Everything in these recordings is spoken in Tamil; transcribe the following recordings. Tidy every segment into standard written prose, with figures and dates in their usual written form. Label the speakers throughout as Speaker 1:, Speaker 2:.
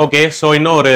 Speaker 1: ஓகே, ஸோ இன்னும் ஒரு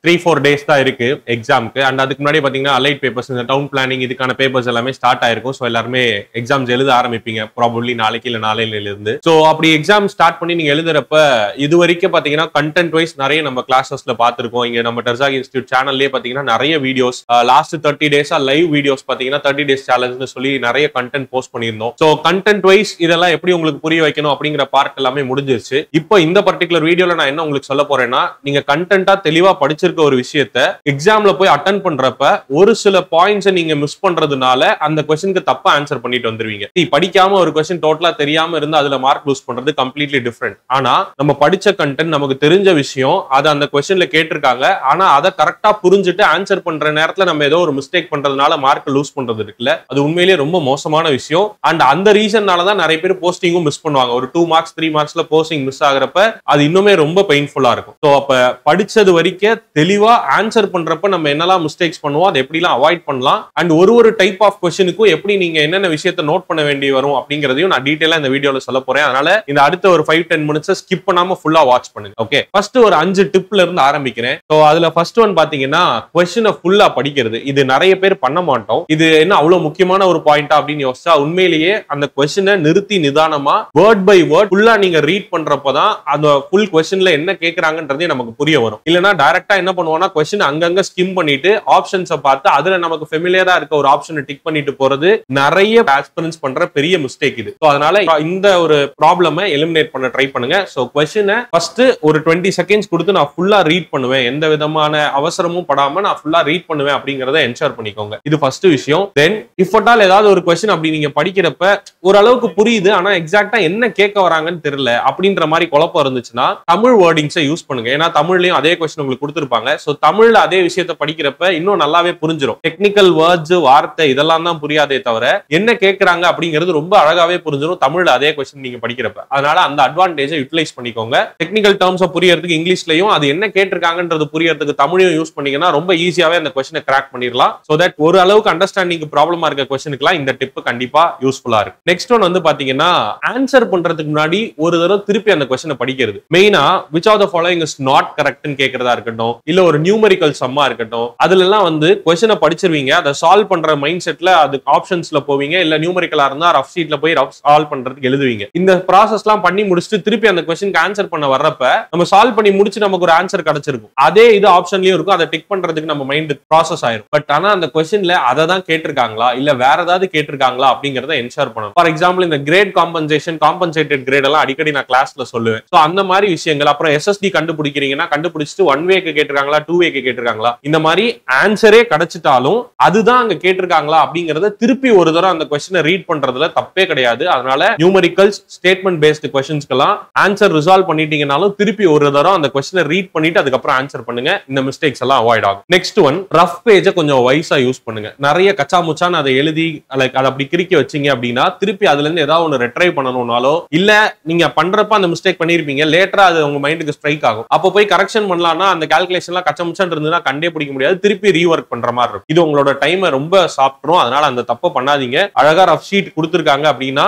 Speaker 1: 3-4 days தான் இருக்கு எக்ஸாமுக்கு. அண்ட் அதுக்கு முன்னாடி பாத்தீங்கன்னா அலைட் பேப்பர்ஸ், இந்த டவுன் பிளானிங் இதுக்கான பேப்பர்ஸ் எல்லாமே ஸ்டார்ட் ஆயிருக்கும். ஸோ எல்லாருமே எக்ஸாம்ஸ் எழுத ஆரம்பிப்பீங்க ப்ராபப்லி நாளைக்கு இல்ல நாளையில இருந்து. ஸோ அப்படி எக்ஸாம் ஸ்டார்ட் பண்ணி நீங்க எழுதுறப்ப இது வரைக்கும் பாத்தீங்கன்னா கண்டென்ட் வைஸ் நிறைய நம்ம கிளாஸஸ்ல பார்த்திருக்கோம். இங்க நம்ம டர்சாக் இன்ஸ்டியூட் சேனல்லே பாத்தீங்கன்னா நிறைய videos last 30 days live videos பாத்தீங்கன்னா 30 days சேலஞ்சுன்னு சொல்லி நிறைய கண்டென்ட் போஸ்ட் பண்ணியிருந்தோம். ஸோ கண்டென்ட் வைஸ் இதெல்லாம் எப்படி உங்களுக்கு புரிய வைக்கணும் அப்படிங்கிற பார்ட் எல்லாமே முடிஞ்சிருச்சு. இப்போ இந்த பர்டிகுலர் வீடியோல நான் என்ன உங்களுக்கு சொல்ல போறேன்னா, நீங்க கண்டென்ட்டா தெளிவா படிச்சிருக்க ஒரு விஷயத்தை எக்ஸாம்ல போய் அட்டெண்ட் பண்றப்ப ஒரு சில பாயிண்ட்ஸ் நீங்க மிஸ் பண்றதுனால அந்த क्वेश्चनக்கு தப்பா ஆன்சர் பண்ணிட்டு வந்துருவீங்க. படிக்காம ஒரு क्वेश्चन டோட்டலா தெரியாம இருந்து அதுல மார்க் லூஸ் பண்றது கம்ப்ளீட்லி டிஃபரெண்ட். ஆனா நம்ம படிச்ச கண்டென்ட் நமக்கு தெரிஞ்ச விஷயம் அது அந்த क्वेश्चनல கேட்டிருக்காங்க. ஆனா அதை கரெக்டா புரிஞ்சுட்டு ஆன்சர் பண்ற நேரத்துல நம்ம ஏதோ ஒரு மிஸ்டேக் பண்றதுனால மார்க் லூஸ் பண்றது இருக்குல்ல, அது உண்மையிலேயே ரொம்ப மோசமான விஷயம். அண்ட் அந்த ரீசன்னால தான் நிறைய பேர் போஸ்டிங்கும் மிஸ் பண்ணுவாங்க. ஒரு 2 marks 3 marksல போஸ்டிங் மிஸ் ஆகுறப்ப அது இன்னுமே ரொம்ப பெயின்ஃபுல்லா இருக்கும். ஸோ அப்ப படிச்சது வரைக்கும் தெளிவா ஆன்சர் பண்றப்ப நம்ம என்னெல்லாம் மிஸ்டேக்ஸ் பண்ணுவோம், அதை எப்படிலாம் அவாய்ட் பண்ணலாம், அண்ட் ஒரு டைப் ஆஃப் क्वेश्चनக்கும் எப்படி நீங்க என்னென்ன விஷயத்தை நோட் பண்ண வேண்டி வரும் அப்படிங்கறதையும் நான் டீடைலா இந்த வீடியோல சொல்ல போறேன். அதனால இந்த அடுத்த ஒரு 5-10 minutes ஸ்கிப் பண்ணாம ஃபுல்லா வாட்ச் பண்ணுங்க. ஓகே, ஃபர்ஸ்ட் ஒரு 5 டிப்ல இருந்து ஆரம்பிக்கிறேன். ஸோ அதுல ஃபர்ஸ்ட் ஒன் பாத்தீங்கன்னா क्वेश्चனை ஃபுல்லா படிக்கிறது. இது நிறைய பேர் பண்ண மாட்டோம். இது என்ன அவ்வளவு முக்கியமான ஒரு பாயிண்டா அப்படின்னு யோசிச்சா உண்மையிலேயே அந்த क्वेश्चனை நிறுத்தி நிதானமா வேர்ட் பை வேர்ட் ஃபுல்லா நீங்க ரீட் பண்றப்பதான் அந்த ஃபுல் क्वेश्चनல என்ன கேக்குறாங்கன்றதே நமக்கு புரிய வரும். இல்லனா டைரக்டா என்ன பண்ணுவோம்னா क्वेश्चन அங்கங்க ஸ்கிம் பண்ணிட்டு ஆப்ஷன்ஸை பார்த்து அதுல நமக்கு ஃபெமிலியரா இருக்க ஒரு ஆப்ஷனை டிக் பண்ணிட்டு போறது நிறைய ஆஸ்பிரன்ட்ஸ் பண்ற பெரிய மிஸ்டேக் இது. அதனால இந்த ஒரு ப்ராப்ளமை எலிமினேட் பண்ண ட்ரை பண்ணுங்க. சோ क्वेश्चனை ஃபர்ஸ்ட் ஒரு 20 செகண்ட்ஸ் கொடுத்து நான் ஃபுல்லா ரீட் பண்ணுவேன், எந்த விதமான அவசரமும் படாம நான் ஃபுல்லா ரீட் பண்ணுவேன் அப்படிங்கறத என்ஷூர் பண்ணிக்கோங்க. இது ஃபர்ஸ்ட் விஷயம். தென் இஃப் அட்டால் ஏதாவது ஒரு क्वेश्चन அப்படி நீங்க படிக்கிறப்ப ஓரளவுக்கு புரியுது ஆனா எக்ஸாக்ட்டா என்ன கேட்க வராங்கன்னு தெரியல அப்படின்ற மாதிரி குழப்பம் இருந்துச்சுன்னா தமிழ் வேர்டிங்ஸை யூஸ் பண்ணுங்க. ஏன்னா தமிழ்லயும் அதே क्वेश्चन உங்களுக்கு கொடுத்திருப்பாங்க. சோ தமிழ்ல அதே விஷயத்தை படிக்கிறப்ப இன்னும் நல்லாவே புரிஞ்சிடும். டெக்னிக்கல் வேர்ட்ஸ் வார்த்தை இதெல்லாம் தான் புரியாதே தவிர என்ன கேட்கறாங்க அப்படிங்கிறது ரொம்ப அழகாவே புரிஞ்சிடும் தமிழ்ல அதே क्वेश्चन நீங்க படிக்கிறப்ப. அதனால அந்த அட்வான்டேஜை யூட்டிலைஸ் பண்ணிக்கோங்க. டெக்னிக்கல் டேர்ம்ஸை புரியறதுக்கு இங்கிலீஷ்லயும் அது என்ன கேட்டிருக்காங்கன்றது புரியறதுக்கு தமிழையும் யூஸ் பண்ணீங்கன்னா ரொம்ப ஈஸியாவே அந்த क्वेश्चனை கிராக் பண்ணிடலாம். சோ தட் ஒரு அளவுக்கு அண்டர்ஸ்டாண்டிங் ப்ராப்ளமா இருக்க क्वेश्चनக்குலாம் இந்த டிப் கண்டிப்பா யூஸ்ஃபுல்லா இருக்கு. நெக்ஸ்ட் ஒன் வந்து பாத்தீங்கன்னா ஆன்சர் பண்றதுக்கு முன்னாடி ஒரு தடவை திருப்பி அந்த क्वेश्चனை படிக்கிறது. மெயினா which of the following is not correct ன்னு கேக்குறதா இருக்கட்டும், இல்ல ஒரு நியூமெரிக்கல் சம்மா இருக்கட்டும், அதுல எல்லாம் வந்து क्वेश्चனை படிச்சிருவீங்க, அதை சால்வ் பண்ற மைண்ட் செட்ல அது ஆப்ஷன்ஸ்ல போவீங்க, இல்ல நியூமெரிக்கலா இருந்தா ரஃப் ஷீட்ல போய் சால்வ் பண்றதுக்கு எழுதுவீங்க. இந்த ப்ராசஸ்லாம் பண்ணி முடிச்சுட்டு திருப்பி அந்த क्वेश्चனுக்கு ஆன்சர் பண்ண வர்றப்ப நம்ம சால்வ் பண்ணி முடிச்சு நமக்கு ஒரு ஆன்சர் கிடைச்சிருக்கும். அதே இது ஆப்ஷன்லயும் இருக்கும், அதை டிக் பண்றதுக்கு நம்ம மைண்ட் ப்ராசஸ் ஆயிரும். பட் ஆனா அந்த क्वेश्चன்ல அதை தான் கேட்டிருக்காங்களா இல்ல வேற ஏதாவது கேட்டிருக்காங்களா அப்படிங்கறத என்ஷூர் பண்ணணும். ஃபார் எக்ஸாம்பிள் இந்த கிரேட் காம்பன்சேஷன், காம்பன்சேட்டட் கிரேட் எல்லாம் அடிக்கடி நான் கிளாஸ்ல சொல்லுவேன். சோ அந்த மாதிரி விஷயங்கள். அப்புறம் எஸ்எஸ்டி கண்டுபிடிக்கிறீங்கன்னா கண்டுபிடிச்சிட்டு 1 வேக்கு கேட்டிருக்காங்களா 2 வேக்கு கேட்டிருக்காங்களா, இந்த மாதிரி ஆன்சரே கிடைச்சிட்டாலும் அதுதான் அங்க கேட்டிருக்காங்களா அப்படிங்கறத திருப்பி ஒரு தடவை அந்த क्वेश्चனை ரீட் பண்றதுல தப்பே கிடையாது. அதனால நியூமெரிக்கல்ஸ் ஸ்டேட்மெண்ட் பேஸ்டு क्वेश्चன்ஸ்க்கெல்லாம் ஆன்சர் ரிசால்வ் பண்ணிட்டீங்கனாலும் திருப்பி ஒரு தடவை அந்த क्वेश्चனை ரீட் பண்ணிட்டு அதுக்கப்புறம் ஆன்சர் பண்ணுங்க. இந்த மிஸ்டேக்ஸ் எல்லாம் அவாய்ட் ஆகும். நெக்ஸ்ட் ஒன், ரஃப் பேஜை கொஞ்சம் வைஸா யூஸ் பண்ணுங்க. நிறைய கச்சா முச்சான்னு அதை எழுதி அதை அப்படி கிறுக்கி வச்சீங்க அப்படின்னா திருப்பி அதுல இருந்து ஏதாவது ஒன்று ரெட்ரைவ் பண்ணணும்னாலோ இல்ல நீங்க பண்றப்ப அந்த மிஸ்டேக் பண்ணிருப்பீங்க, லேட்டரா அது உங்க மைண்டுக்கு ஸ்ட்ரைக் ஆகும். அப்போ போய் கரெக்ஷன் பண்ணலாம்னா அந்த கால்குலேஷன்லாம் கச்சா முச்சான் இருந்ததுன்னா கண்டே பிடிக்க முடியாது, திருப்பி ரீவொர்க் பண்ற மாதிரி இருக்கும். இது உங்களோட டைமை ரொம்ப சாப்பிட்டுரும். அதனால அந்த தப்பை பண்ணாதீங்க. அழகா ரஃப் ஷீட் கொடுத்துருக்காங்க அப்படின்னா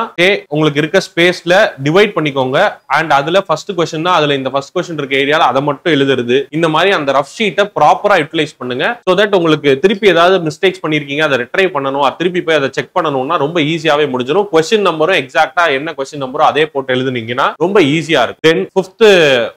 Speaker 1: உங்களுக்கு இருக்க ஸ்பேஸ்ல டிவைட் பண்ணிக்கோங்க. அண்ட் அதுல ஃபர்ஸ்ட் क्वेश्चन தான் அதுல இந்த ஃபர்ஸ்ட் क्वेश्चन இருக்க ஏரியால அதை மட்டும் எழுதுறது. இந்த மாதிரி அந்த ரஃப் ஷீட்டை ப்ராப்பரா யூட்டிலைஸ் பண்ணுங்க. சோ தட் உங்களுக்கு திருப்பி ஏதாவது மிஸ்டேக்ஸ் பண்ணிருக்கீங்க அதை ரிட்ரைவ் பண்ணணும், திருப்பி போய் அதை செக் பண்ணணும்னா ரொம்ப ஈஸியாவே முடிஞ்சிடும். क्वेश्चन நம்பரும் எக்ஸாக்ட்டா என்ன क्वेश्चन நம்பரோ அதே போட்டு எழுதுனீங்கன்னா ரொம்ப ஈஸியா இருக்கும். தென் ஃபிஃப்த்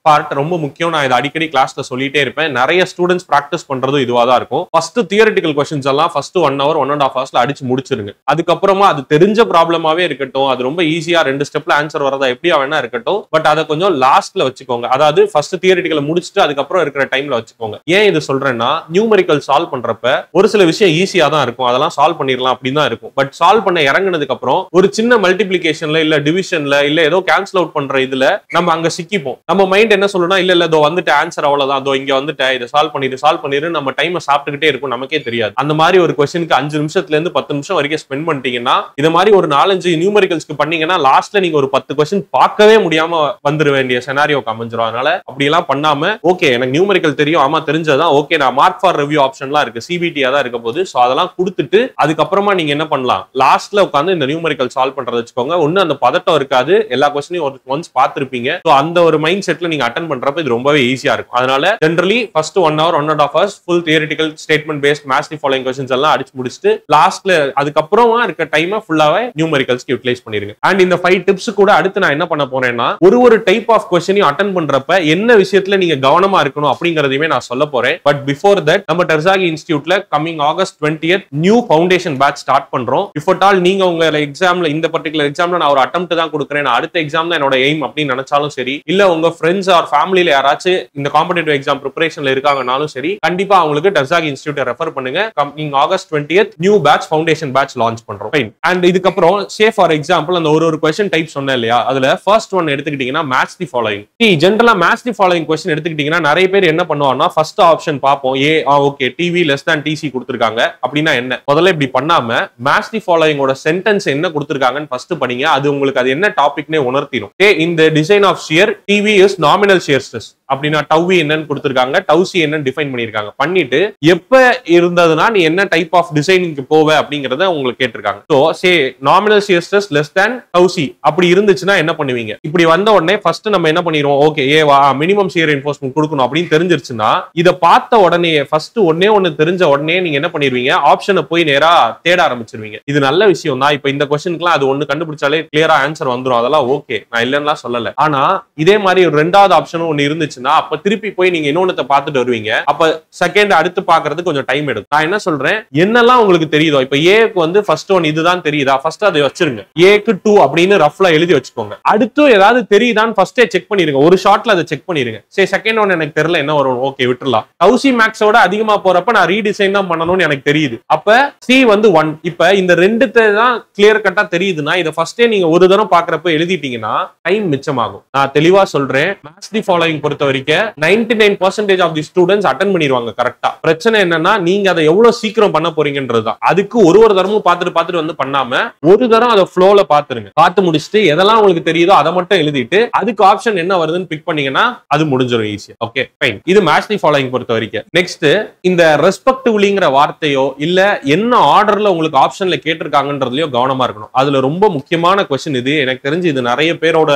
Speaker 1: பார்ட் ரொம்ப முக்கியம். நான் இதை அடிக்கடி கிளாஸ்ல சொல்லிட்டே இருப்பேன். நிறைய ஸ்டூடெண்ட்ஸ் பிராக்டிஸ் பண்றதும் இதுவா தான் இருக்கும். ஃபர்ஸ்ட் தியரிட்டிக்கல் क्वेश्चंस எல்லாம் ஃபர்ஸ்ட் 1 hour 1.5 hours அடிச்சு முடிச்சிருங்க. அதுக்கப்புறமா அது தெரிஞ்ச ப்ராப்ளமாவே இருக்கட்டும், அது ரொம்ப ஈஸியா 2 ஸ்டெப்ல ஆன்சர் வரதா எப்படியா வேணா இருக்கட்டும், பட் அதை கொஞ்சம் லாஸ்ட்ல வச்சுக்கோங்க. அதாவது ஃபர்ஸ்ட் தியரிட்டிக்கல் முடிச்சுட்டு அதுக்கப்புறம் இருக்கிற டைம்ல வச்சுக்கோங்க. ஏன் இது சொல்றேன்னா நியூமெரிக்கல் சால்வ் பண்றப்ப ஒரு சில விஷயம் ஈஸியா தான் இருக்கும், அதெல்லாம் சால்வ் பண்ணிடலாம் அப்படின்னு தான் இருக்கும். பட் சால்வ் பண்ண இறங்குனதுக்கு அப்புறம் ஒரு சின்ன மல்டிபிளிகேஷன்ல இல்ல டிவிஷன்ல இல்ல ஏதோ கேன்சல் அவுட் பண்ற இதுல நம்ம அங்க சிக்கிப்போம். நம்ம மைண்ட் என்ன சொல்லணும்னா இல்ல இதோ வந்துட்டு ஆன்சர் அவ்வளவுதான், இதோ இங்க வந்துட்டு வந்துட்ட, இதை சால்வ் பண்ணிட்டு நம்ம டைமை சாப்பிட்டுக்கிட்டே இருக்கும், நமக்கே தெரியாது. அந்த மாதிரி ஒரு கொஸ்டினுக்கு 5 நிமிஷத்துல இருந்து 10 நிமிஷம் வரைக்கும் ஸ்பெண்ட் பண்ணிட்டீங்கன்னா, இது மாதிரி ஒரு 4-5 நியூமெரிக்கல்ஸ்க்கு பண்ணீங்கன்னா லாஸ்ட்ல நீங்க ஒரு 10 கொஸ்டின் பார்க்கவே முடியாம வந்துட வேண்டிய செனாரியோக்கு அமைஞ்சிரும். அதனால அப்படி எல்லாம் பண்ணாம, ஓகே எனக்கு நியூமெரிக்கல் தெரியும், ஆமா தெரிஞ்சதான், ஓகே நான் மார்க் ஃபார் ரிவ்யூ ஆப்ஷன்லாம் இருக்கு, சிபிடியா தான் இருக்க போது, சோ அதெல்லாம் கொடுத்துட்டு அதுக்கப்புறமா நீங்க என்ன பண்ணலாம், லாஸ்ட்ல உட்காந்து இந்த நியூமெரிக்கல் சால்வ் பண்றத வச்சுக்கோங்க. ஒண்ணு அந்த பதட்டம் இருக்காது, எல்லா கொஸ்டினையும் ஒன்ஸ் பார்த்திருப்பீங்க. சோ அந்த ஒரு மைண்ட் செட்ல நீங்க அட்டென்ட் பண்றப்ப இது ரொம்பவே ஈஸியா இருக்கும். அதனால generally first 1 hour 1.5 hours full theoretical statement paste maths the following questions எல்லாம் அடிச்சு முடிச்சிட்டு லாஸ்ட்ல அதுக்கப்புறமா இருக்க டைமை ஃபுல்லாவே நியூமெரிக்கல்ஸ்க்கு யூட்டிலைஸ் பண்ணிருங்க. அண்ட் இந்த 5 டிப்ஸ் கூட அடுத்து நான் என்ன பண்ண போறேன்னா, ஒரு டைப் ஆஃப் क्वेश्चனையும் அட்டென்ட் பண்றப்ப என்ன விஷயத்துல நீங்க கவனமா இருக்கணும் அப்படிங்கறதையுமே நான் சொல்ல போறேன். பட் பிஃபோர் தட் நம்ம டெர்சாகி இன்ஸ்டிடியூட்ல coming August 20th new foundation batch start பண்றோம். இஃப் அட் ஆல் நீங்க உங்க எக்ஸாம்ல இந்த பர்టిక్యులர் எக்ஸாம்ல நான் ஒரு அட்டெம்ப்ட் தான் கொடுக்குறேன், நான் அடுத்த எக்ஸாம் தான் என்னோட எய்ம் அப்படின்னு நினைச்சாலும் சரி, இல்ல உங்க ஃப்ரெண்ட்ஸ் ஆர் ஃபேமிலில யாராச்சும் இந்த காம்படிட்டிவ் எக்ஸாம் ப்ரிப்பரேஷன்ல இருக்காங்கனாலும் சரி, கண்டிப்பா அவங்களுக்கு டெர்சாகி இன்ஸ்டிடியூட்டை ரெஃபர் பண்ணுங்க. Coming August 20th new batch foundation batch launch பண்றோம். அண்ட் இதுக்கப்புறம் சே ஃபார் எக்ஸாம்பிள் அந்த ஒரு क्वेश्चन டைப் சொன்னேன் இல்லையா, அதுல ஃபர்ஸ்ட் ஒன் எடுத்துக்கிட்டீங்கன்னா மேட்ச் தி ஃபாலோயிங். ஜெனரலா மேட்ச் தி ஃபாலோயிங் क्वेश्चन எடுத்துக்கிட்டீங்கன்னா நிறைய பேர் என்ன பண்ணுவாங்கன்னா, ஃபர்ஸ்ட் ஆப்ஷன் பார்ப்போம், A okay DV less than DC கொடுத்திருக்காங்க அப்படின்னா என்ன, முதல்ல இப்படி பண்ணாம மேட்ச் தி ஃபாலோயிங்கோட சென்டென்ஸ் என்ன கொடுத்திருக்காங்கன்னு ஃபர்ஸ்ட் படிங்க. அது உங்களுக்கு அது என்ன டாபிக்னே உணர்த்திடும். இந்த design of shear TV is nominal shear stress அப்படின்னா டவ்வி என்னன்னு கொடுத்திருக்காங்க, டவ்சி என்னன்னு டிஃபைன் பண்ணிருக்காங்க. பண்ணிட்டு எப்ப இருந்ததுன்னா நீ என்ன டைப் ஆஃப் டிசைனிங்க்கு போவ அப்படிங்கறத உங்களுக்கு கேட்டிருக்காங்க. சோ சே nominal shear stress less than டவ்சி அப்படி இருந்துச்சுன்னா என்ன பண்ணுவீங்க? இப்படி வந்த உடனே ஃபர்ஸ்ட் நம்ம என்ன பண்ணிடுவோம், ஓகே ஏவா மினிமம் ஷியர் என்ஃபோர்ஸ்மென்ட் கொடுக்கணும் அப்படின்னு தெரிஞ்சிருச்சுன்னா, இத பார்த்த உடனே ஃபர்ஸ்ட் ஒன்னு தெரிஞ்ச உடனே நீங்க என்ன பண்ணிடுவீங்க, ஆப்ஷனை போய் நேரா தேட ஆரம்பிச்சிருவீங்க. இது நல்ல விஷயம் தான். இப்ப இந்த क्वेश्चनக்குலாம் அது ஒன்னு கண்டுபிடிச்சாலே கிளியரா ஆன்சர் வந்துரும், அதெல்லாம் ஓகே, நான் இல்லன்னா சொல்லல. ஆனா இதே மாதிரி ஒரு ரெண்டாவது ஆப்ஷனும் ஒன்னு இருந்துச்சுன்னா அப்ப திருப்பி போய் நீங்க இன்னொன்னத்தை பார்த்துட்டு வருவீங்க. அப்ப செகண்ட் அடுத்து பாக்குறதுக்கு கொஞ்சம் டைம் எடுக்கும். நான் என்ன சொல்றேன், என்னெல்லாம் உங்களுக்கு தெரியுதோ, இப்ப ஏக்கு வந்து ஃபர்ஸ்ட் ஒன் இதுதான் தெரியுதா, ஃபர்ஸ்ட் அதை வச்சிருங்க. ஏக்கு 2 அப்படின்னு ரஃப்ல எழுதி வச்சுக்கோங்க. அடுத்து ஏதாவது தெரியுதான்னு ஃபர்ஸ்டே செக் பண்ணிருங்க, ஒரு ஷாட்ல அதை செக் பண்ணிருங்க. சரி செகண்ட் ஒன் எனக்கு தெரியல என்ன வரும், ஓகே விட்டுறலாம். டவ்சி மேக்ஸோட அதிகமா போறப்ப நான் ரீடிசைன் தான் பண்ணணும்னு எனக்கு தெரியுது, அப்ப சி வந்து 1. இப்ப இந்த ரெண்டுத்தை தான் கிளியர் கட்டா தெரியுதுன்னா இதை ஃபர்ஸ்டே நீங்க ஒரு தடவை பாக்குறப்ப எழுதிட்டீங்கன்னா டைம் மிச்சமாகும். நான் தெளிவா சொல்றேன், மேத்ஸ் தி ஃபாலோயிங் பொறுத்த வரைக்கும் 99% ஆஃப் தி ஸ்டூடெண்ட்ஸ் அட்டெண்ட் பண்ணிடுவாங்க கரெக்டா. பிரச்சனை என்னன்னா நீங்க அதை எவ்வளவு சீக்கிரம் பண்ண போறீங்கன்றதுதான். அதுக்கு ஒரு தரமும் பார்த்துட்டு வந்து பண்ணாம ஒரு தரம் அதை ஃப்ளோல பாத்துருங்க. பார்த்து முடிச்சுட்டு எதெல்லாம் உங்களுக்கு தெரியுதோ அதை மட்டும் எழுதிட்டு அதுக்கு ஆப்ஷன் என்ன வருதுன்னு பிக் பண்ணீங்கன்னா அது முடிஞ்சிடும் ஈஸியா. Okay fine. இது மேட்ச் தி ஃபாலோயிங் பொறுத்த வரைக்கும். நெக்ஸ்ட் இந்த ரெஸ்பெக்டிவ்லிங்கிற வார்த்தையோ இல்ல என்ன ஆர்டர்ல உங்களுக்கு ஆப்ஷன்ல கேட்டிருக்காங்கன்றதுலயோ கவனமா இருக்கணும். அதுல ரொம்ப முக்கியமான क्वेश्चन இது. எனக்கு தெரிஞ்சு இது நிறைய பேரோட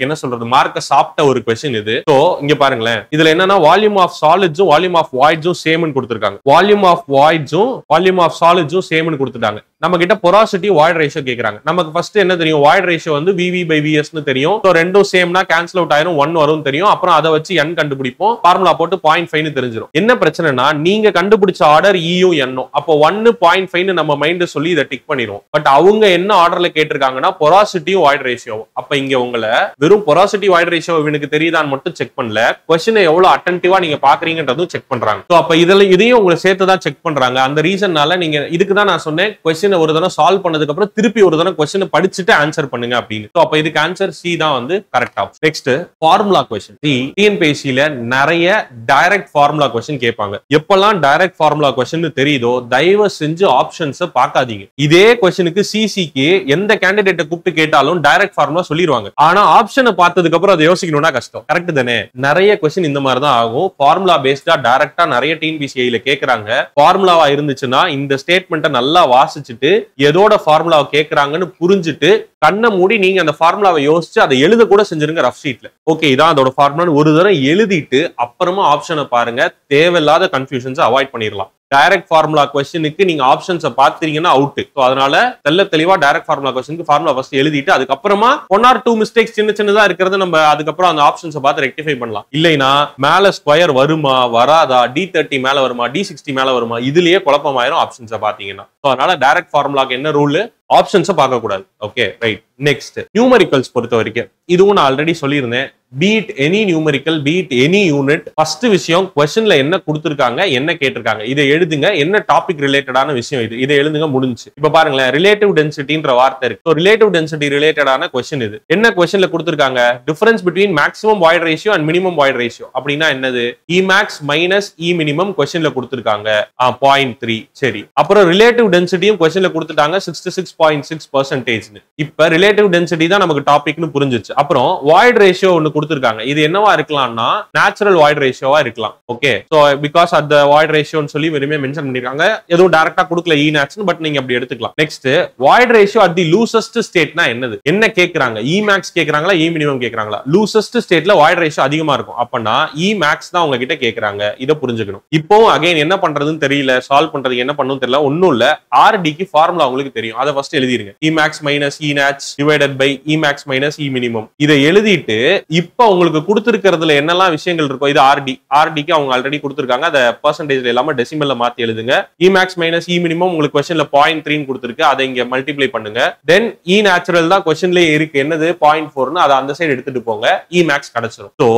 Speaker 1: என்ன சொல்றது மார்க்க சாப்பிட்ட ஒரு क्वेश्चन இது. சோ இங்க பாருங்களேன், இதுல என்னன்னா வால்யூம் ஆஃப் சாலிட்ஸும் வால்யூம் ஆஃப் வாய்ட்ஸும் சேம்னு கொடுத்திருக்காங்க. வால்யூம் ஆஃப் வாய்ட்ஸும் வால்யூம் ஆஃப் சாலிட்ஸும் சேம்னு கொடுத்துட்டாங்க. நம்ம கிட்ட பொராசிட்டி வாய்ட் ரேஷியோ கேக்குறாங்க. நமக்கு ஃபர்ஸ்ட் என்ன தெரியும், வாய்ட் ரேஷியோ வந்து VV by VS னு தெரியும். சோ ரெண்டும் சேம்னா கேன்சல் அவுட் ஆயிரும், 1 வரும் தெரியும். அப்புறம் அதை வச்சு n கண்டுபிடிப்போம், ஃபார்முலா போட்டு 0.5 னு தெரிஞ்சிரும். என்ன பிரச்சனைனா நீங்க கண்டுபிடிச்ச ஆர்டர் EU N அப்போ 1 0.5 னு நம்ம மைண்ட் சொல்லி இதை டிக் பண்ணிரும். பட் அவங்க என்ன ஆர்டர்ல கேட்டிருக்காங்கன்னா பொராசிட்டியும் வாய்ட் ரேஷியோ. அப்ப இங்க உங்களை வெறும் பொராசிட்டி வாய்ட் ரேஷியோ இவனுக்கு தெரியுதான்னு மட்டும் செக் பண்ணல, क्वेश्चन எவ்வளவு அட்டென்டிவா நீங்க பாக்குறீங்கன்றதும் செக் பண்றாங்க. சோ அப்ப இதையும் உங்களை சேர்த்து தான் செக் பண்றாங்க. அந்த ரீசன்னால நீங்க இதுக்கு தான் நான் சொன்னேன், क्वेश्चन ஒரு தடவை சால்வ் பண்ணதுக்கு அப்புறம் திருப்பி ஒரு தடவை क्वेश्चन படிச்சுட்டு ஆன்சர் பண்ணுங்க அப்படின்னு. சோ அப்ப இதுக்கு ஆன்சர் சி தான் வந்து correct option. Next formula question. டிஎன்பிஎஸ்சில நிறைய டைரக்ட் ஃபார்முலா क्वेश्चन கேட்பாங்க. எப்பெல்லாம் டைரக்ட் ஃபார்முலா क्वेश्चन தெரியுதோ தயவு செஞ்சு ஆப்ஷன்ஸ் பார்க்காதீங்க. இதே क्वेश्चनக்கு சிசிக்கு எந்த கேண்டிடேட்டை கூப்பிட்டு கேட்டாலும் டைரக்ட் ஃபார்முலா சொல்லிடுவாங்க. ஆனா ஆப்ஷனை பார்த்ததுக்கு அப்புறம் அதை யோசிக்கணும்னா கஷ்டம். கரெக்ட் தானே? நிறைய क्वेश्चन இந்த மாதிரி தான் ஆகும். ஃபார்முலா பேஸ்டா டைரக்டா நிறைய டிஎன்பிஎஸ்சில கேக்குறாங்க. ஃபார்முலாவா இருந்துச்சுன்னா இந்த ஸ்டேட்மெண்ட்டை நல்லா வாசிச்சுட்டு எதோட ஃபார்முலாவை கேட்கறாங்கன்னு புரிஞ்சுட்டு கண்ணை மூடி நீங்க அந்த ஃபார்முலாவை யோசிச்சு அதை எழுத கூட செஞ்சிருங்க ரஃப் ஷீட்ல. ஓகே இதான் அதோட ஃபார்முலா ஒரு தடவை எழுதிட்டு அப்புறமா ஆப்ஷனை பாருங்க. தேவையில்லாத கன்ஃபியூஷன்ஸ் அவாய்ட் பண்ணிடலாம். டைரக்ட் ஃபார்முலா क्वेश्चनக்கு நீங்க ஆப்ஷன்ஸ் பாத்தீங்கன்னா அவுட். சோ அதனால தெளிவா டைரக்ட் ஃபார்முலா क्वेश्चनக்கு ஃபார்முலா ஃபர்ஸ்ட் எழுதிட்டு அதுக்கப்புறமா 1 or 2 மிஸ்டேக்ஸ் சின்னதா இருக்கிறது நம்ம அதுக்கப்புறம் அந்த ஆப்ஷன்ஸ் பார்த்து ரெக்டிஃபை பண்ணலாம். இல்லைனா மேல ஸ்கொயர் வருமா வராதா, D30 மேல வருமா D60 மேல வருமா, இதுலயே குழப்பமாயிரும் ஆப்ஷன்ஸ் பாத்தீங்கன்னா. சோ அதனால டைரக்ட் ஃபார்முலாக்கு என்ன ரூல், ஆப்ஷன்ஸை பார்க்க கூடாது. Okay right. நெக்ஸ்ட் நியூமரிக்கல்ஸ் பொறுத்த வரைக்கும் இதுவும் நான் ஆல்ரெடி சொல்லியிருந்தேன். Be it any numerical, be it any unit, first விஷயம் கொஸ்டின்ல என்ன கொடுத்துருக்காங்க, என்ன கேட்டிருக்காங்க, இதை எழுதுங்க. என்ன டாபிக் ரிலேட்டடான விஷயம் இது, இதை எழுதுங்க, முடிஞ்சு. இப்ப பாருங்களேன், ரிலேட்டிவ் டென்சிட்டின்ற வார்த்தை இருக்கு. ரிலேட்டிவ் டென்சிட்டி ரிலேட்டடான கொஸ்டின் இது. என்ன கொஸ்டின்ல கொடுத்துருக்காங்க? Difference between maximum void ratio and minimum void ratio அப்படின்னா என்னது? இ மேக்ஸ் மைனஸ் இ மினிமம் கொஸ்டின்ல கொடுத்துருக்காங்க 0.3. சரி, அப்புறம் ரிலேட்டிவ் டென்சிட்டியும் கொஸ்டின்ல கொடுத்துட்டாங்க 66.6%. இப்ப ரிலேட்டிவ் டென்சிட்டி தான் நமக்கு டாபிக்னு புரிஞ்சிச்சு. அப்புறம் வாய்ட் ரேஷியோ ஒன்னு கொடுத்திருக்காங்க. இது என்னவா இருக்கலாம்னா நேச்சுரல் வாய்ட் ரேஷியோவா இருக்கலாம். ஓகே, சோ பிகாஸ் அந்த வாய்ட் ரேஷியோன்னு சொல்லி வெறுமே மென்ஷன் பண்ணிருக்காங்க. எதுவும் டைரக்டா கொடுக்கல இ நேச்சுரல், பட் நீங்க அப்படி எடுத்துக்கலாம். Next void ratio at the loosest ஸ்டேட்னா என்னது? என்ன கேக்குறாங்க? இ மேக்ஸ் கேக்குறாங்களா, இ மினிமம் கேக்குறாங்களா? லூசஸ்ட் ஸ்டேட்ல வாய்ட் ரேஷியோ அதிகமா இருக்கும். அப்பனா இ மேக்ஸ் தான் உங்ககிட்ட கேக்குறாங்க. இதை புரிஞ்சுக்கணும். இப்போ அகைன் என்ன பண்றதுன்னு தெரியல, சால்வ் பண்றதுக்கு என்ன பண்ணணும் தெரியல. ஒன்னும் இல்ல, ஆர்டிக்கு ஃபார்முலா உங்களுக்கு தெரியும். அதை ஃபர்ஸ்ட் எழுதிருங்க. E max minus e nat divided by e max minus e minimum. இதை எழுதிட்டு இப்ப உங்களுக்கு கொடுத்திருக்கிறதுல என்னெல்லாம் விஷயங்கள் இருக்கோ, இது ஆர்டிக்கு அவங்க ஆல்ரெடி கொடுத்திருக்காங்க. அதை பெர்சன்டேஜ்ல இல்லாம டெசிமல்ல மாத்தி எழுதுங்க. இ மேக்ஸ் மைனஸ் இ மினிமம் உங்களுக்கு क्वेश्चनல 0.3 கொடுத்திருக்கு. அதை இங்க மல்டிப்ளை பண்ணுங்க. தென் இ நேச்சுரல் தான் क्वेश्चनலயே இருக்கு, என்னது 0.4ன்னு, அதை அந்த சைடு எடுத்துட்டு போங்க. இ மேக்ஸ் கிடைச்சிரும். சோ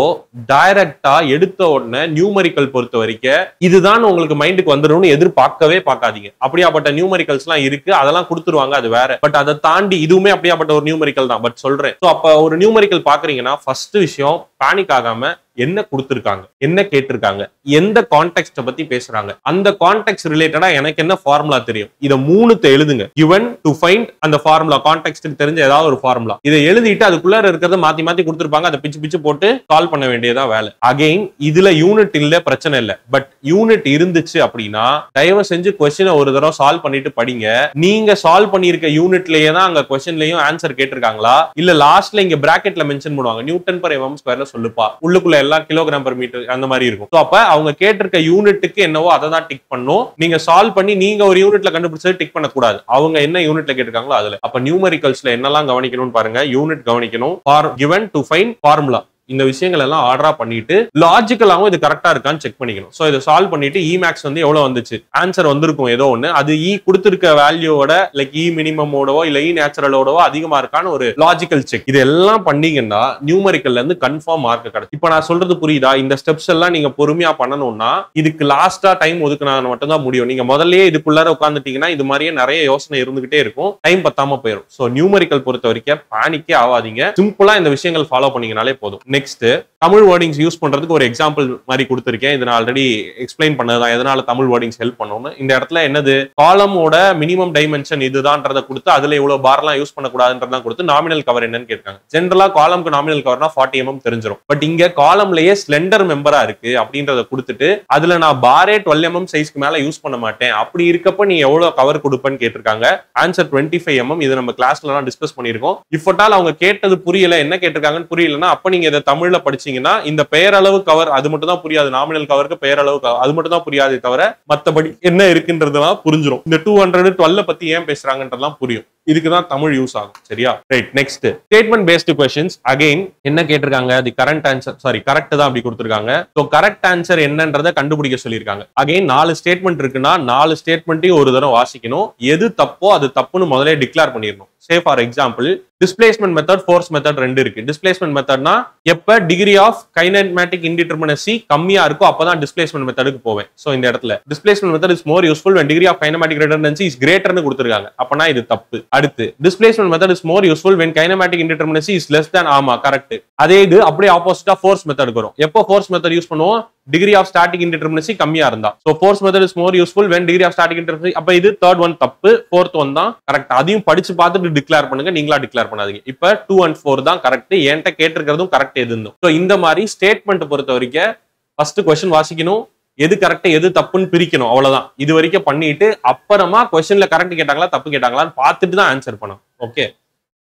Speaker 1: டைரக்டா எடுத்த உடனே நியூமரிக்கல் பொறுத்த வரைக்கும் இதுதான் உங்களுக்கு மைண்டுக்கு வந்துரும்னு எதிர்பார்க்கவே பார்க்காதீங்க. அப்படியாப்பட்ட நியூமரிக்கல்ஸ் எல்லாம் இருக்கு, அதெல்லாம் கொடுத்துருவாங்க, அது வேற. பட் அதை தாண்டி இதுவுமே அப்படியாப்பட்ட ஒரு நியூமரிக்கல் தான். பட் சொல்றேன், சோ அப்ப ஒரு நியூமரிக்கல் பாக்குறீங்கன்னா ஃபர்ஸ்ட் விஷயம் பேனிக் ஆகாம என்ன கொடுத்திருக்காங்க, என்ன கேட்டிருக்காங்க, எந்த கான்டெக்ஸ்ட பத்தி பேசுறாங்க, அந்த கான்டெக்ஸ்ட் ரிலேட்டடா எனக்கு என்ன ஃபார்முலா தெரியும், இத மூணுத்தை எழுதுங்க. given to find அந்த ஃபார்முலா, கான்டெக்ஸ்ட்க்கு தெரிஞ்ச ஏதாவது ஒரு ஃபார்முலா, இதை எழுதிட்டு அதுக்குள்ள இருக்கிறத மாத்தி மாத்தி கொடுத்திருப்பாங்க. அதை பிச்சு பிச்சு போட்டு சால்வ் பண்ண வேண்டியதா வேலை. அகைன் இதுல யூனிட் இல்ல, பிரச்சனை இல்ல. பட் யூனிட் இருந்துச்சு அப்படின்னா தயவு செஞ்சு கொஸ்டினை ஒரு தடவை சால்வ் பண்ணிட்டு படிங்க. நீங்க சால்வ் பண்ணிருக்க யூனிட்லயே தான் அங்க கொஸ்டின்லயும் ஆன்சர் கேட்டிருக்காங்களா, இல்ல லாஸ்ட்ல இங்க பிராக்கெட்ல மென்ஷன் பண்ணுவாங்க நியூட்டன் பர் mm ஸ்கொயர்ல சொல்லுப்பா, உள்ளுக்குள்ள எல்லாம் கிலோகிராம் பர் மீட்டர் அந்த மாதிரி இருக்கும். அப்ப அவங்க கேட்டிருக்க யூனிட்டுக்கு என்னவோ அதை தான் டிக் பண்ணும். நீங்க சால்வ் பண்ணி நீங்க ஒரு யூனிட்ல கண்டுபிடிச்சது டிக் பண்ண கூடாது. அவங்க என்ன யூனிட்ல கேட்டிருக்காங்களோ அதுல. அப்ப நியூமரிக்கல்ஸ்ல என்னெல்லாம் கவனிக்கணும்னு பாருங்க. யூனிட் கவனிக்கணும், given to find ஃபார்முலா, இந்த விஷயங்கள் எல்லாம் ஆர்டரா பண்ணிட்டு லாஜிக்கலாவும் இது கரெக்டா இருக்கான்னு செக் பண்ணிக்கணும். சோ இதை சால்வ் பண்ணிட்டு இ மேக்ஸ் வந்து எவ்வளவு வந்துச்சு, ஆன்சர் வந்திருக்கும் ஏதோ ஒண்ணு, அது இ கொடுத்திருக்க வேல்யூவோட லைக் இ மினிமமோடவோ இல்ல இ நேச்சுரலோடவோ அதிகமா இருக்கான்னு ஒரு லாஜிக்கல் செக். இது எல்லாம் பண்ணீங்கன்னா நியூமரிக்கல்ல இருந்து கன்ஃபார்ம் மார்க் கிடைக்கும். இப்ப நான் சொல்றது புரியுதா? இந்த ஸ்டெப்ஸ் எல்லாம் நீங்க பொறுமையா பண்ணணும்னா இதுக்கு லாஸ்டா டைம் ஒதுக்குனா மட்டும் தான் முடியும். நீங்க முதல்லயே இதுக்குள்ளார உட்காந்துட்டீங்கன்னா இது மாதிரியே நிறைய யோசனை இருந்துகிட்டே இருக்கும், டைம் பத்தாம போயிடும். சோ நியூமரிக்கல் பொறுத்த வரைக்கும் பேனிக்கே ஆகாதீங்க, சிம்பிளா இந்த விஷயங்கள் ஃபாலோ பண்ணீங்கனாலே போதும். நெக்ஸ்ட் தமிழ் வேர்டிங்ஸ் யூஸ் பண்றதுக்கு ஒரு எக்ஸாம்பிள் மாதிரி கொடுத்திருக்கேன். இது நான் ஆல்ரெடி எக்ஸ்பிளைன் பண்ணதான் எதனால தமிழ் வேர்டிங்ஸ் ஹெல்ப் பண்ணணும்னு. இந்த இடத்துல என்னது, காலமோட மினிமம் டைமென்ஷன் இதுதான்றத கொடுத்து அதுல இவ்வளவு பார்லாம் யூஸ் பண்ணக்கூடாதுன்றதான் கொடுத்து நாமினல் கவர் என்னன்னு கேட்காங்க. ஜென்ரலா காலம்க்கு நாமினல் கவர்னா 40 mm தெரிஞ்சிடும். பட் இங்க காலம்லயே ஸ்லெண்டர் மெம்பரா இருக்கு அப்படின்றத கொடுத்துட்டு அதுல நான் பாரே 12 mm சைஸ்க்கு மேல யூஸ் பண்ண மாட்டேன், அப்படி இருக்கப்ப நீ எவ்வளவு கவர் கொடுப்பேன்னு கேட்டிருக்காங்க. Answer 25 mm. இது நம்ம கிளாஸ்ல எல்லாம் டிஸ்கஸ் பண்ணிருக்கோம். இஃபட்டால் அவங்க கேட்டது புரியல, என்ன கேட்டிருக்காங்கன்னு புரியலன்னா அப்ப நீங்க இதை தமிழ்ல படிச்சீங்கன்னா இந்த பெயரளவு கவர் அது மட்டும் தான் புரியாது. நாமினல் கவருக்கு பெயரளவு கவர் அது மட்டும் தான் புரியாது, தவிர மத்தபடி என்ன இருக்குன்றதெல்லாம் புரிஞ்சிடும். இந்த 212 பத்தி ஏன் பேசுறாங்கன்றதெல்லாம் புரியும். இதுக்குதான் தமிழ் யூஸ் ஆகும். சரியா? Right. Next statement based questions. Again என்ன கேட்டிருக்காங்க, தி கரண்ட் ஆன்சர், சாரி கரெக்ட் தான் அப்படி கொடுத்திருக்காங்க. சோ கரெக்ட் ஆன்சர் என்னன்றதை கண்டுபிடிக்க சொல்லியிருக்காங்க. அகைன் 4 ஸ்டேட்மெண்ட் இருக்குன்னா 4 ஸ்டேட்மெண்ட்டையும் ஒரு தடவை வாசிக்கணும். எது தப்போ அது தப்புன்னு முதல்ல டிக்ளேர் பண்ணிடணும். சே for example displacement method, force method ரெண்டு இருக்கு. டிஸ்பிளேஸ்மெண்ட் மெத்தட்னா எப்ப டிகிரி ஆஃப் கைனமேட்டிக் இன்டிடெர்மினசி கம்மியா இருக்கோ அப்பதான் டிஸ்பிளேஸ்மெண்ட் மெத்தடுக்கு போவேன். சோ இந்த இடத்துல displacement method is more useful when degree of kinematic redundancy is greater னு கொடுத்திருக்காங்க. அப்பனா இது தப்பு. அடுத்து displacement method is more useful when kinematic indeterminacy is less than, ஆமா கரெக்ட். அதே இது அப்படியே ஆப்போசிட்டா ஃபோர்ஸ் மெத்தட் வரும். எப்போ ஃபோர்ஸ் மெத்தட் யூஸ் பண்ணுவோம், டிகிரி ஆஃப் ஸ்டாட்டிக் இன்டிடெர்மினசி கம்மியா இருந்தா. So force method is more useful when degree of static indeterminacy. அப்ப இது தேர்ட் ஒன் தப்பு, ஃபோர்த் ஒன் தான் கரெக்ட். அதையும் படிச்சு பார்த்துட்டு டிக்ளேர் பண்ணுங்க, நீங்களா டிக்ளேர் பண்ணாதீங்க. இப்ப 2 and 4 தான் கரெக்ட். என்கிட்ட கேட்டிருக்கிறதும் கரெக்ட் எதுன்னு. சோ இந்த மாதிரி ஸ்டேட்மெண்ட் பொறுத்த வரைக்கும் ஃபர்ஸ்ட் क्वेश्चन வாசிக்கணும், எது கரெக்ட் எது தப்புன்னு பிரிக்கணும், அவ்வளவுதான். இது வரைக்கும் பண்ணிட்டு அப்புறமா क्वेश्चनல கரெக்ட் கேட்டாங்களா தப்பு கேட்டாங்களான்னு பார்த்துட்டு தான் ஆன்சர் பண்ணணும். ஓகே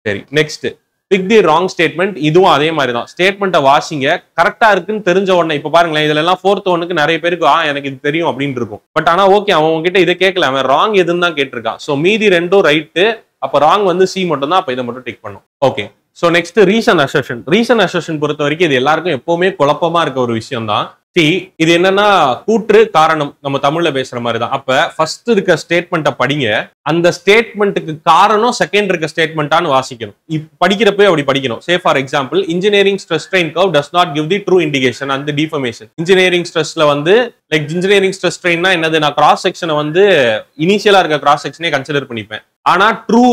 Speaker 1: சரி. Next big the wrong statement. இதுவும் அதே மாதிரி தான். ஸ்டேட்மெண்ட்டை வாசிங்க, கரெக்டா இருக்குன்னு தெரிஞ்ச உடனே. இப்ப பாருங்களேன், இதுல எல்லாம் ஃபோர்த் ஒன்னுக்கு நிறைய பேருக்கு எனக்கு இது தெரியும் அப்படின்னு இருக்கும். பட் ஆனா ஓகே, அவன் உங்ககிட்ட இதை கேட்கல, அவன் ராங் எதுன்னு தான் கேட்டிருக்கான். சோ மீதி ரெண்டும் ரைட்டு, அப்ப ராங் வந்து சி மட்டும் தான், அப்ப இதை மட்டும் டிக் பண்ணும். Okay. So next reason assertion. Reason assertion பொறுத்த வரைக்கும் இது எல்லாருக்கும் எப்பவுமே குழப்பமா இருக்க ஒரு விஷயம் தான். இது என்னன்னா கூற்று காரணம் நம்ம தமிழ்ல பேசுற மாதிரி தான். அப்ப ஃபர்ஸ்ட் இருக்க ஸ்டேட்மெண்ட்டை படிங்க, அந்த ஸ்டேட்மெண்ட்டுக்கு காரணம் செகண்ட் இருக்க ஸ்டேட்மெண்ட்டான்னு வாசிக்கணும். படிக்கிறப்ப அப்படி படிக்கணும். Say for example, engineering stress strain curve does not give the true indication and deformation. Engineering ஸ்ட்ரெஸ்ல வந்து லைக் இன்ஜினியரிங் ஸ்ட்ரெஸ் ஸ்ட்ரெயின்னா என்னது, நான் கிராஸ் செக்ஷனை வந்து இனிஷியலா இருக்க கிராஸ் செக்ஷனே கன்சிடர் பண்ணிப்பேன். ஆனா ட்ரூ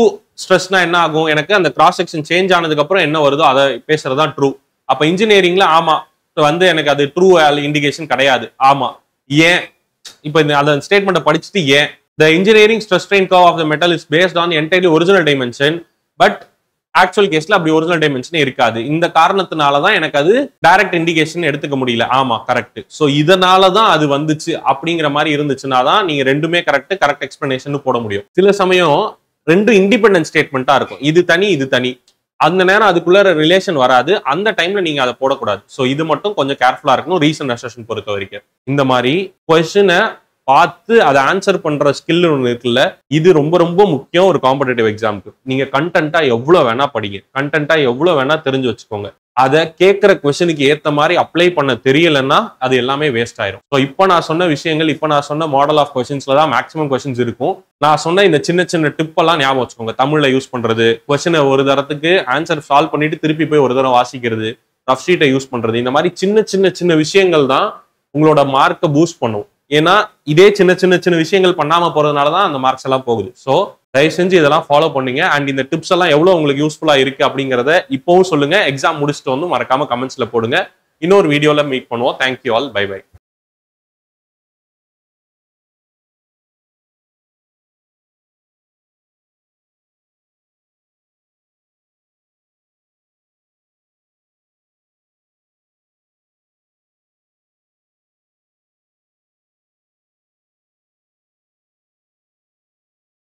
Speaker 1: ஸ்ட்ரெஸ்னா என்ன ஆகும், எனக்கு அந்த கிராஸ் செக்ஷன் சேஞ்ச் ஆனதுக்கு அப்புறம் என்ன வருதோ அதை பேசுறதா ட்ரூ. அப்ப இன்ஜினியரிங்ல ஆமா வந்து எனக்கு அது ட்ரூ இண்டிகேஷன் கிடையாது. ஆமா, ஏன்? இப்ப அந்த ஸ்டேட்மெண்ட்டை படிச்சுட்டு ஏன் the engineering stress strain curve of the metal is based on entirely original dimension but actual கேஸ்ல அப்படி ஒரிஜினல் டைமென்ஷன் இருக்காது. இந்த காரணத்தினாலதான் எனக்கு அது டைரக்ட் இண்டிகேஷன் எடுத்துக்க முடியல. ஆமா கரெக்ட். சோ இதனாலதான் அது வந்துச்சு அப்படிங்கிற மாதிரி இருந்துச்சுன்னா தான் நீங்க ரெண்டுமே கரெக்ட் எக்ஸ்பிளனேஷன் போட முடியும். சில சமயம் ரெண்டு இண்டிபெண்டன்ட் ஸ்டேட்மெண்டா இருக்கும், இது தனி இது தனி. அந்த நேரம் அதுக்குள்ள ரிலேஷன் வராது, அந்த டைம்ல நீங்க அதை போடக்கூடாது. ஸோ இது மட்டும் கொஞ்சம் கேர்ஃபுல்லா இருக்கணும் ரீசன் அசெஷன் பொறுத்த வரைக்கும். இந்த மாதிரி கொஸ்டினை பார்த்து அதை ஆன்சர் பண்ற ஸ்கில் ஒன்று இருக்குல்ல, இது ரொம்ப ரொம்ப முக்கியம் ஒரு காம்படிட்டிவ் எக்ஸாமுக்கு. நீங்க கண்டென்ட்டா எவ்வளவு வேணா படிங்க, கண்டென்ட்டா எவ்வளவு வேணா தெரிஞ்சு வச்சுக்கோங்க. அதை கேட்கிற கொஸ்டினுக்கு ஏத்த மாதிரி அப்ளை பண்ண தெரியலன்னா அது எல்லாமே வேஸ்ட் ஆயிரும். ஸோ இப்போ நான் சொன்ன விஷயங்கள், இப்போ நான் சொன்ன மாடல் ஆஃப் கொஸ்டின்ஸ்ல தான் மேக்ஸிமம் கொஸ்டின்ஸ் இருக்கும். நான் சொன்ன இந்த சின்ன சின்ன டிப் எல்லாம் ஞாபகம் வச்சுக்கோங்க. தமிழ்ல யூஸ் பண்றது, கொஸ்டினை ஒரு தரத்துக்கு ஆன்சர் சால்வ் பண்ணிட்டு திருப்பி போய் ஒரு தரம் வாசிக்கிறது, ரஃப் ஷீட்டை யூஸ் பண்றது, இந்த மாதிரி சின்ன விஷயங்கள் தான் உங்களோட மார்க்கை பூஸ்ட் பண்ணும். ஏன்னா இதே சின்ன விஷயங்கள் பண்ணாம போறதுனாலதான் அந்த மார்க்ஸ் எல்லாம் போகுது. ஸோ தயவு செஞ்சு இதெல்லாம் ஃபாலோ பண்ணுங்க. அண்ட் இந்த டிப்ஸ் எல்லாம் எவ்வளவு உங்களுக்கு யூஸ்ஃபுல்லா இருக்கு அப்படிங்கறத இப்பவும் சொல்லுங்க. எக்ஸாம் முடிச்சுட்டு வந்து மறக்காம கமெண்ட்ஸ்ல போடுங்க. இன்னொரு வீடியோல மீட் பண்ணுவோம். Thank you all. Bye by.